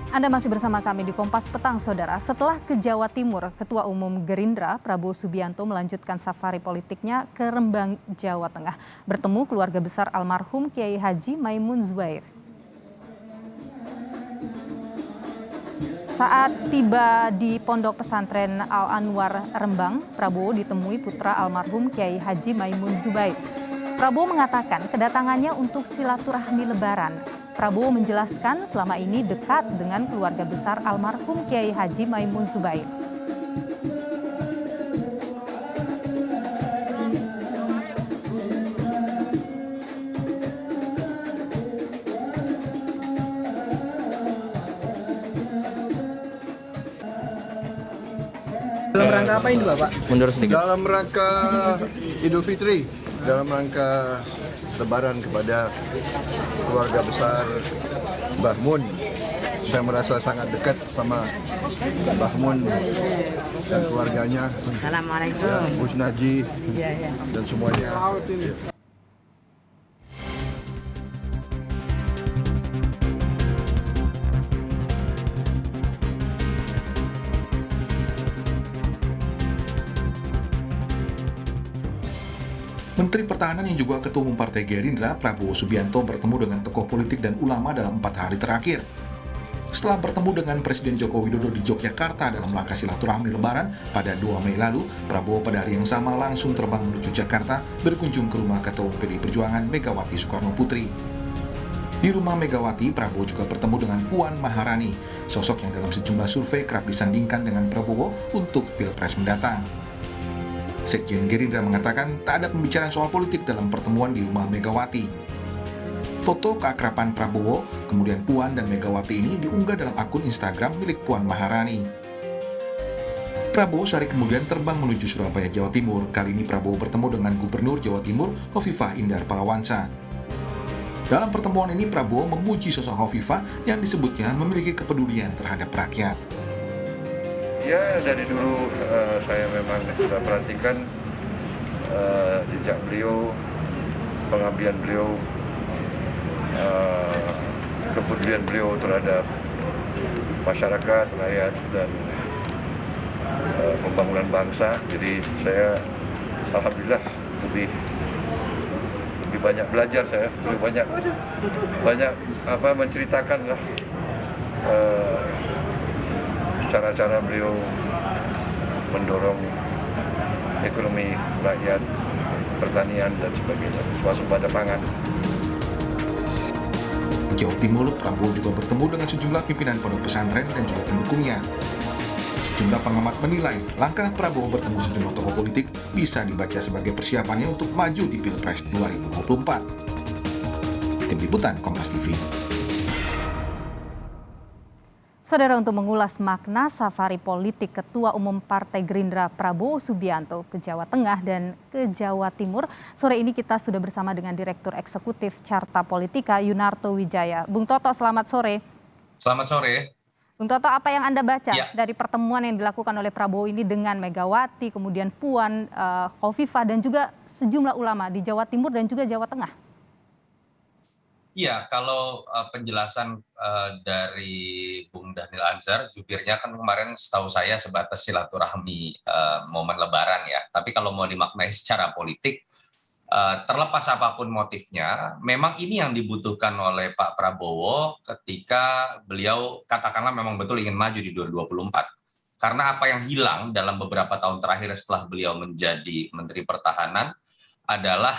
Anda masih bersama kami di Kompas Petang, Saudara. Setelah ke Jawa Timur, Ketua Umum Gerindra Prabowo Subianto melanjutkan safari politiknya ke Rembang, Jawa Tengah, bertemu keluarga besar almarhum Kiai Haji Maimun Zubair. Saat tiba di Pondok Pesantren Al-Anwar Rembang, Prabowo ditemui putra almarhum Kiai Haji Maimun Zubair. Prabowo mengatakan kedatangannya untuk silaturahmi Lebaran. Prabowo menjelaskan selama ini dekat dengan keluarga besar almarhum Kiai Haji Maimun Zubair. Dalam rangka apa ini Bapak? Mundur sedikit. Dalam rangka Idul Fitri, dalam rangka Lebaran kepada keluarga besar Mbah Mun. Saya merasa sangat dekat sama Mbah Mun dan keluarganya. Assalamualaikum. Gus Naji dan semuanya. Menteri Pertahanan yang juga Ketua Umum Partai Gerindra, Prabowo Subianto bertemu dengan tokoh politik dan ulama dalam 4 hari terakhir. Setelah bertemu dengan Presiden Joko Widodo di Yogyakarta dalam rangka silaturahmi Lebaran pada 2 Mei lalu, Prabowo pada hari yang sama langsung terbang menuju Jakarta berkunjung ke rumah Ketua Umum PDI Perjuangan Megawati Soekarno Putri. Di rumah Megawati, Prabowo juga bertemu dengan Puan Maharani, sosok yang dalam sejumlah survei kerap disandingkan dengan Prabowo untuk Pilpres mendatang. Sekjen Gerindra mengatakan tak ada pembicaraan soal politik dalam pertemuan di rumah Megawati. Foto keakraban Prabowo, kemudian Puan dan Megawati ini diunggah dalam akun Instagram milik Puan Maharani. Prabowo sehari kemudian terbang menuju Surabaya, Jawa Timur. Kali ini Prabowo bertemu dengan Gubernur Jawa Timur, Hovifah Indar Parawansa. Dalam pertemuan ini Prabowo memuji sosok Hovifah yang disebutnya memiliki kepedulian terhadap rakyat. Ya, dari dulu saya memang sudah perhatikan jejak beliau, pengabdian beliau, kepedulian beliau terhadap masyarakat, rakyat, dan pembangunan bangsa. Jadi saya alhamdulillah lebih banyak belajar, saya lebih banyak menceritakan lah cara-cara beliau mendorong ekonomi rakyat, pertanian, dan sebagainya, swasembada pangan. Jawa Timur, Prabowo juga bertemu dengan sejumlah pimpinan pondok pesantren dan juga pendukungnya. Sejumlah pengamat menilai langkah Prabowo bertemu sejumlah tokoh politik bisa dibaca sebagai persiapannya untuk maju di Pilpres 2024. Tim Liputan Kompas TV. Saudara, untuk mengulas makna safari politik Ketua Umum Partai Gerindra Prabowo Subianto ke Jawa Tengah dan ke Jawa Timur, sore ini kita sudah bersama dengan Direktur Eksekutif Carta Politika Yunarto Wijaya. Bung Toto, selamat sore. Selamat sore. Bung Toto, apa yang Anda baca dari pertemuan yang dilakukan oleh Prabowo ini dengan Megawati, kemudian Puan, Hovifah, dan juga sejumlah ulama di Jawa Timur dan juga Jawa Tengah? Iya, kalau penjelasan dari Bung Dhanil Anzar, jubirnya kan kemarin setahu saya sebatas silaturahmi momen Lebaran ya. Tapi kalau mau dimaknai secara politik, terlepas apapun motifnya, memang ini yang dibutuhkan oleh Pak Prabowo ketika beliau katakanlah memang betul ingin maju di 2024. Karena apa yang hilang dalam beberapa tahun terakhir setelah beliau menjadi Menteri Pertahanan adalah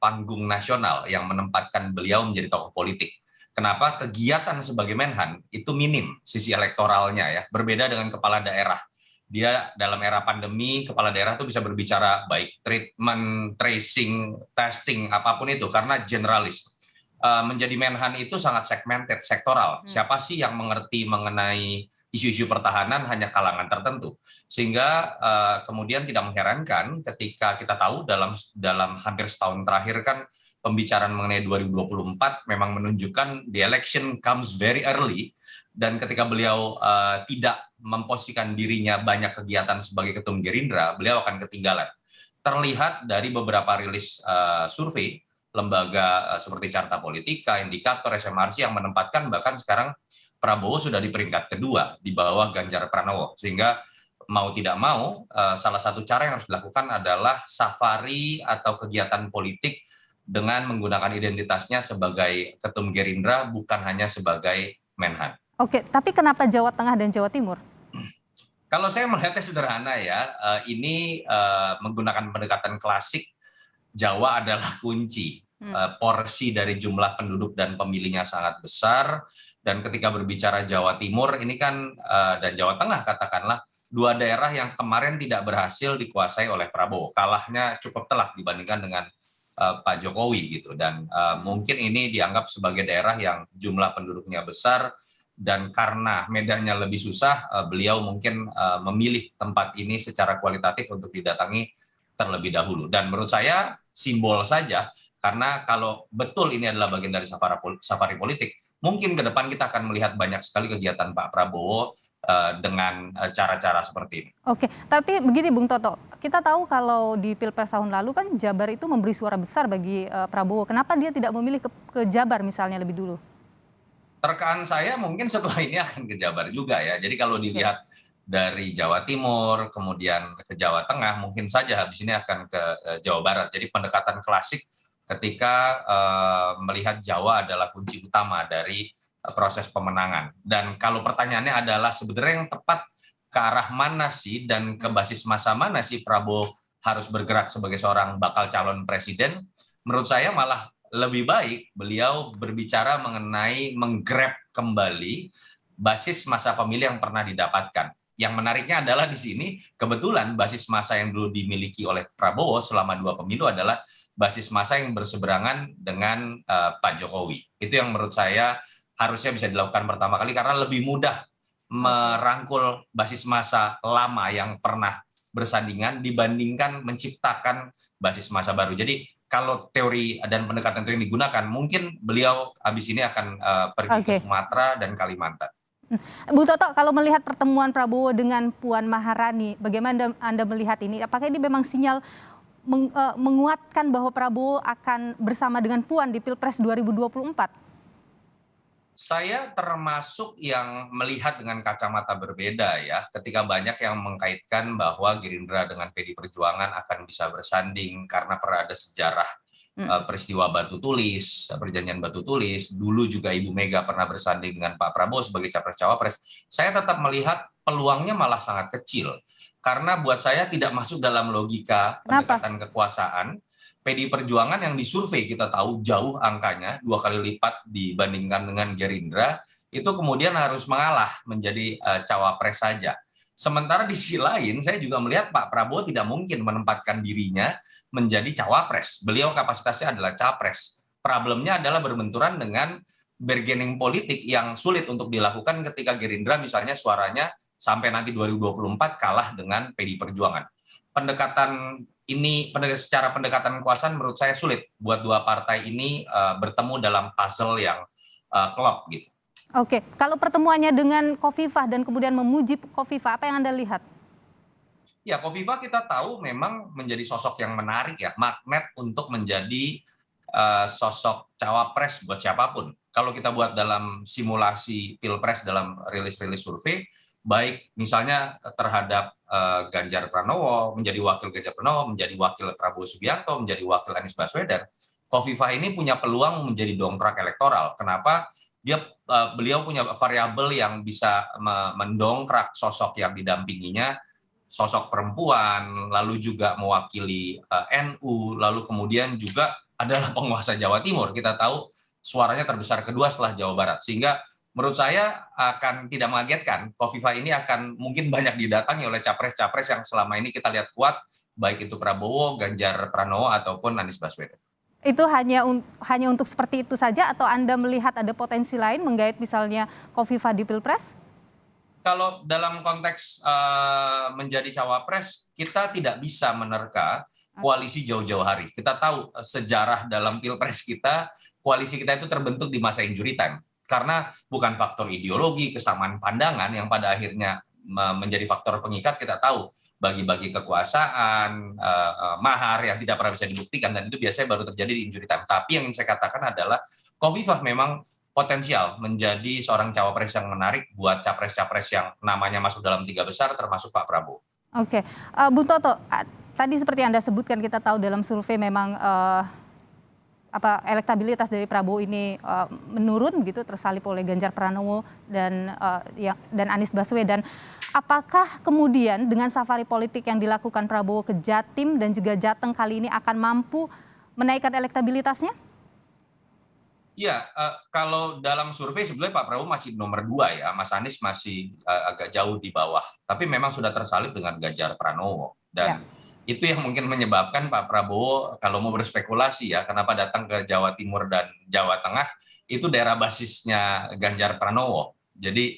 panggung nasional yang menempatkan beliau menjadi tokoh politik. Kenapa? Kegiatan sebagai Menhan itu minim sisi elektoralnya ya, berbeda dengan kepala daerah. Dia dalam era pandemi, kepala daerah itu bisa berbicara baik treatment, tracing, testing, apapun itu, karena generalis. Menjadi Menhan itu sangat segmented, sektoral. Siapa sih yang mengerti mengenai isu-isu pertahanan hanya kalangan tertentu. Sehingga kemudian tidak mengherankan ketika kita tahu dalam hampir setahun terakhir kan pembicaraan mengenai 2024 memang menunjukkan the election comes very early, dan ketika beliau tidak memposisikan dirinya banyak kegiatan sebagai Ketua Umum Gerindra, beliau akan ketinggalan. Terlihat dari beberapa rilis survei lembaga seperti Carta Politika, Indikator, SMRC yang menempatkan bahkan sekarang Prabowo sudah di peringkat kedua di bawah Ganjar Pranowo, sehingga mau tidak mau salah satu cara yang harus dilakukan adalah safari atau kegiatan politik dengan menggunakan identitasnya sebagai Ketum Gerindra, bukan hanya sebagai Menhan. Oke, tapi kenapa Jawa Tengah dan Jawa Timur? Kalau saya melihatnya sederhana ya, ini menggunakan pendekatan klasik, Jawa adalah kunci. Porsi dari jumlah penduduk dan pemilihnya sangat besar, dan ketika berbicara Jawa Timur ini kan dan Jawa Tengah katakanlah, dua daerah yang kemarin tidak berhasil dikuasai oleh Prabowo, kalahnya cukup telak dibandingkan dengan Pak Jokowi gitu, dan mungkin ini dianggap sebagai daerah yang jumlah penduduknya besar, dan karena medannya lebih susah, beliau mungkin memilih tempat ini secara kualitatif untuk didatangi terlebih dahulu. Dan menurut saya simbol saja, karena kalau betul ini adalah bagian dari safari politik, mungkin ke depan kita akan melihat banyak sekali kegiatan Pak Prabowo dengan cara-cara seperti ini. Oke, tapi begini Bung Toto, kita tahu kalau di Pilpres tahun lalu kan Jabar itu memberi suara besar bagi Prabowo. Kenapa dia tidak memilih ke Jabar misalnya lebih dulu? Terkaan saya mungkin setelah ini akan ke Jabar juga ya. Jadi kalau dilihat dari Jawa Timur, kemudian ke Jawa Tengah, mungkin saja habis ini akan ke Jawa Barat. Jadi pendekatan klasik ketika melihat Jawa adalah kunci utama dari proses pemenangan. Dan kalau pertanyaannya adalah sebenarnya yang tepat ke arah mana sih dan ke basis masa mana sih Prabowo harus bergerak sebagai seorang bakal calon presiden, menurut saya malah lebih baik beliau berbicara mengenai menggrab kembali basis masa pemilih yang pernah didapatkan. Yang menariknya adalah di sini kebetulan basis masa yang dulu dimiliki oleh Prabowo selama 2 pemilu adalah basis masa yang berseberangan dengan Pak Jokowi. Itu yang menurut saya harusnya bisa dilakukan pertama kali, karena lebih mudah merangkul basis masa lama yang pernah bersandingan dibandingkan menciptakan basis masa baru. Jadi kalau teori dan pendekatan itu yang digunakan, mungkin beliau habis ini akan pergi ke Sumatera dan Kalimantan. Bu Toto, kalau melihat pertemuan Prabowo dengan Puan Maharani, bagaimana Anda melihat ini? Apakah ini memang sinyal menguatkan bahwa Prabowo akan bersama dengan Puan di Pilpres 2024? Saya termasuk yang melihat dengan kacamata berbeda ya, ketika banyak yang mengkaitkan bahwa Gerindra dengan PD Perjuangan akan bisa bersanding karena pernah ada sejarah peristiwa batu tulis, perjanjian batu tulis. Dulu juga Ibu Mega pernah bersanding dengan Pak Prabowo sebagai capres-cawapres. Saya tetap melihat peluangnya malah sangat kecil. Karena buat saya tidak masuk dalam logika pendekatan kekuasaan. PD Perjuangan yang disurvei kita tahu jauh angkanya, 2 kali lipat dibandingkan dengan Gerindra, itu kemudian harus mengalah menjadi cawapres saja. Sementara di sisi lain, saya juga melihat Pak Prabowo tidak mungkin menempatkan dirinya menjadi cawapres. Beliau kapasitasnya adalah capres. Problemnya adalah berbenturan dengan bargaining politik yang sulit untuk dilakukan ketika Gerindra misalnya suaranya sampai nanti 2024 kalah dengan PD Perjuangan. Pendekatan ini secara pendekatan kekuasaan menurut saya sulit buat dua partai ini bertemu dalam puzzle yang klop gitu. Oke, kalau pertemuannya dengan Khofifah dan kemudian memuji Khofifah, apa yang Anda lihat? Ya, Khofifah kita tahu memang menjadi sosok yang menarik ya, magnet untuk menjadi sosok cawapres buat siapapun. Kalau kita buat dalam simulasi Pilpres dalam rilis-rilis survei, baik misalnya terhadap Ganjar Pranowo, menjadi wakil Ganjar Pranowo, menjadi wakil Prabowo Subianto, menjadi wakil Anies Baswedan, Khofifah ini punya peluang menjadi dongkrak elektoral. Kenapa? Beliau punya variabel yang bisa mendongkrak sosok yang didampinginya, sosok perempuan, lalu juga mewakili NU, lalu kemudian juga adalah penguasa Jawa Timur. Kita tahu suaranya terbesar kedua setelah Jawa Barat, sehingga menurut saya akan tidak mengagetkan. Khofifah ini akan mungkin banyak didatangi oleh capres-capres yang selama ini kita lihat kuat, baik itu Prabowo, Ganjar Pranowo, ataupun Anies Baswedan. Itu hanya untuk seperti itu saja atau Anda melihat ada potensi lain menggait misalnya Khofifah di Pilpres? Kalau dalam konteks menjadi cawapres, kita tidak bisa menerka koalisi jauh-jauh hari. Kita tahu sejarah dalam Pilpres kita, koalisi kita itu terbentuk di masa injury time. Karena bukan faktor ideologi, kesamaan pandangan yang pada akhirnya menjadi faktor pengikat. Kita tahu bagi-bagi kekuasaan, mahar yang tidak pernah bisa dibuktikan, dan itu biasanya baru terjadi di injury time. Tapi yang ingin saya katakan adalah Khofifah memang potensial menjadi seorang cawapres yang menarik buat capres-capres yang namanya masuk dalam 3 besar termasuk Pak Prabowo. Oke, Bung Toto, tadi seperti Anda sebutkan kita tahu dalam survei memang elektabilitas dari Prabowo ini menurun begitu, tersalip oleh Ganjar Pranowo dan Anies Baswedan. Apakah kemudian dengan safari politik yang dilakukan Prabowo ke Jatim dan juga Jateng kali ini akan mampu menaikkan elektabilitasnya? Iya, kalau dalam survei sebenarnya Pak Prabowo masih nomor 2 ya, Mas Anies masih agak jauh di bawah. Tapi memang sudah tersalip dengan Ganjar Pranowo. Dan itu yang mungkin menyebabkan Pak Prabowo kalau mau berspekulasi ya, kenapa datang ke Jawa Timur dan Jawa Tengah, itu daerah basisnya Ganjar Pranowo. Jadi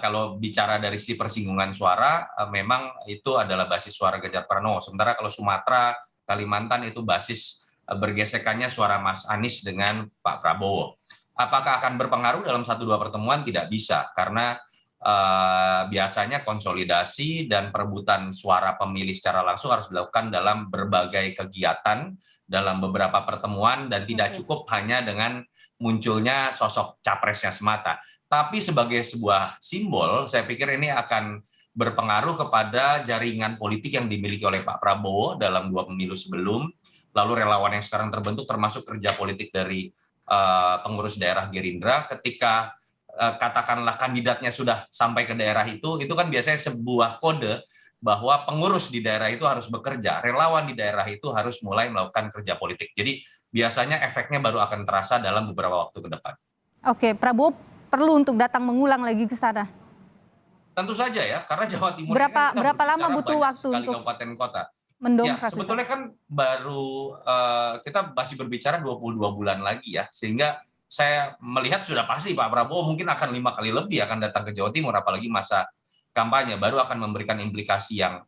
kalau bicara dari si persinggungan suara, memang itu adalah basis suara Ganjar Pranowo. Sementara kalau Sumatera, Kalimantan itu basis bergesekannya suara Mas Anies dengan Pak Prabowo. Apakah akan berpengaruh dalam 1-2 pertemuan? Tidak bisa, karena biasanya konsolidasi dan perebutan suara pemilih secara langsung harus dilakukan dalam berbagai kegiatan, dalam beberapa pertemuan, dan tidak cukup hanya dengan munculnya sosok capresnya semata. Tapi sebagai sebuah simbol, saya pikir ini akan berpengaruh kepada jaringan politik yang dimiliki oleh Pak Prabowo dalam 2 pemilu sebelum, lalu relawan yang sekarang terbentuk termasuk kerja politik dari pengurus daerah Gerindra, ketika katakanlah kandidatnya sudah sampai ke daerah itu kan biasanya sebuah kode bahwa pengurus di daerah itu harus bekerja, relawan di daerah itu harus mulai melakukan kerja politik. Jadi biasanya efeknya baru akan terasa dalam beberapa waktu ke depan. Oke, Prabowo perlu untuk datang mengulang lagi ke sana? Tentu saja ya, karena Jawa Timur berapa lama butuh waktu untuk kabupaten kota. Mendongkrak. Ya, sebetulnya kan baru kita masih berbicara 22 bulan lagi ya, sehingga saya melihat sudah pasti Pak Prabowo mungkin akan 5 kali lebih akan datang ke Jawa Timur, apalagi masa kampanye baru akan memberikan implikasi yang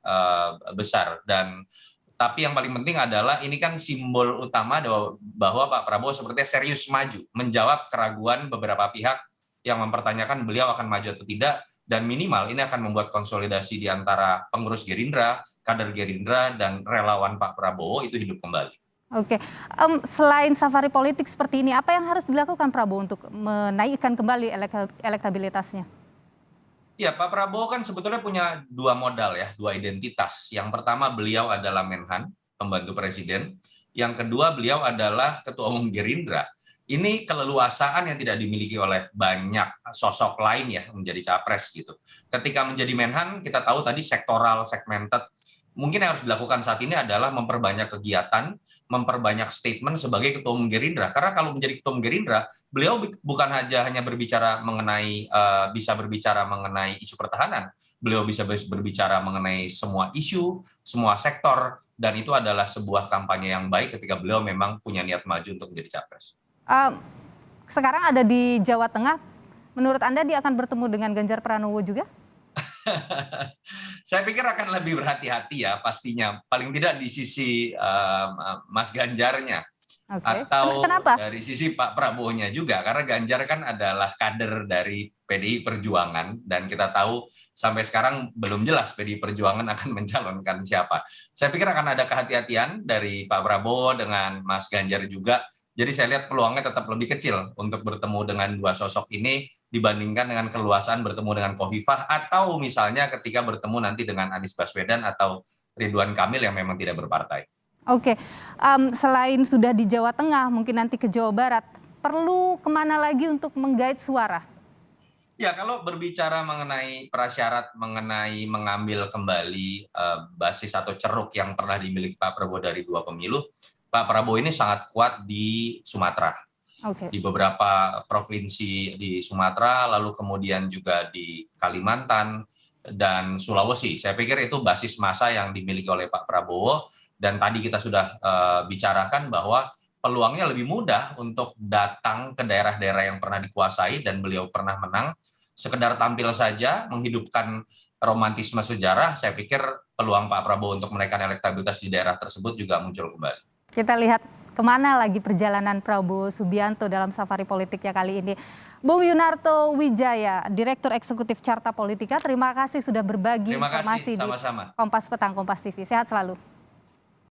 besar. Tapi yang paling penting adalah ini kan simbol utama bahwa Pak Prabowo sepertinya serius maju, menjawab keraguan beberapa pihak yang mempertanyakan beliau akan maju atau tidak. Dan minimal ini akan membuat konsolidasi di antara pengurus Gerindra, kader Gerindra, dan relawan Pak Prabowo itu hidup kembali. Oke, selain safari politik seperti ini, apa yang harus dilakukan Prabowo untuk menaikkan kembali elektabilitasnya? Ya, Pak Prabowo kan sebetulnya punya 2 modal ya, 2 identitas. Yang pertama beliau adalah Menhan, pembantu presiden. Yang kedua beliau adalah ketua umum Gerindra. Ini keleluasaan yang tidak dimiliki oleh banyak sosok lain ya menjadi capres gitu. Ketika menjadi Menhan, kita tahu tadi sektoral, segmented. Mungkin yang harus dilakukan saat ini adalah memperbanyak kegiatan, memperbanyak statement sebagai ketua umum Gerindra. Karena kalau menjadi ketua umum Gerindra, beliau bukan hanya berbicara mengenai bisa berbicara mengenai isu pertahanan, beliau bisa berbicara mengenai semua isu, semua sektor, dan itu adalah sebuah kampanye yang baik ketika beliau memang punya niat maju untuk menjadi capres. Sekarang ada di Jawa Tengah, menurut Anda dia akan bertemu dengan Ganjar Pranowo juga? Saya pikir akan lebih berhati-hati ya pastinya, paling tidak di sisi Mas Ganjarnya. Atau kenapa? Dari sisi Pak Prabowo-nya juga, karena Ganjar kan adalah kader dari PDI Perjuangan, dan kita tahu sampai sekarang belum jelas PDI Perjuangan akan mencalonkan siapa. Saya pikir akan ada kehati-hatian dari Pak Prabowo dengan Mas Ganjar juga. Jadi saya lihat peluangnya tetap lebih kecil untuk bertemu dengan 2 sosok ini dibandingkan dengan keluasan bertemu dengan Khofifah atau misalnya ketika bertemu nanti dengan Anies Baswedan atau Ridwan Kamil yang memang tidak berpartai. Oke, selain sudah di Jawa Tengah, mungkin nanti ke Jawa Barat, perlu kemana lagi untuk menggait suara? Ya, kalau berbicara mengenai prasyarat, mengenai mengambil kembali basis atau ceruk yang pernah dimiliki Pak Prabowo dari 2 pemilu, Pak Prabowo ini sangat kuat di Sumatera, di beberapa provinsi di Sumatera, lalu kemudian juga di Kalimantan dan Sulawesi. Saya pikir itu basis massa yang dimiliki oleh Pak Prabowo, dan tadi kita sudah bicarakan bahwa peluangnya lebih mudah untuk datang ke daerah-daerah yang pernah dikuasai dan beliau pernah menang. Sekedar tampil saja, menghidupkan romantisme sejarah, saya pikir peluang Pak Prabowo untuk menaikkan elektabilitas di daerah tersebut juga muncul kembali. Kita lihat kemana lagi perjalanan Prabowo Subianto dalam safari politiknya kali ini. Bung Yunarto Wijaya, Direktur Eksekutif Carta Politika, terima kasih sudah berbagi informasi di Kompas Petang, Kompas TV. Sehat selalu.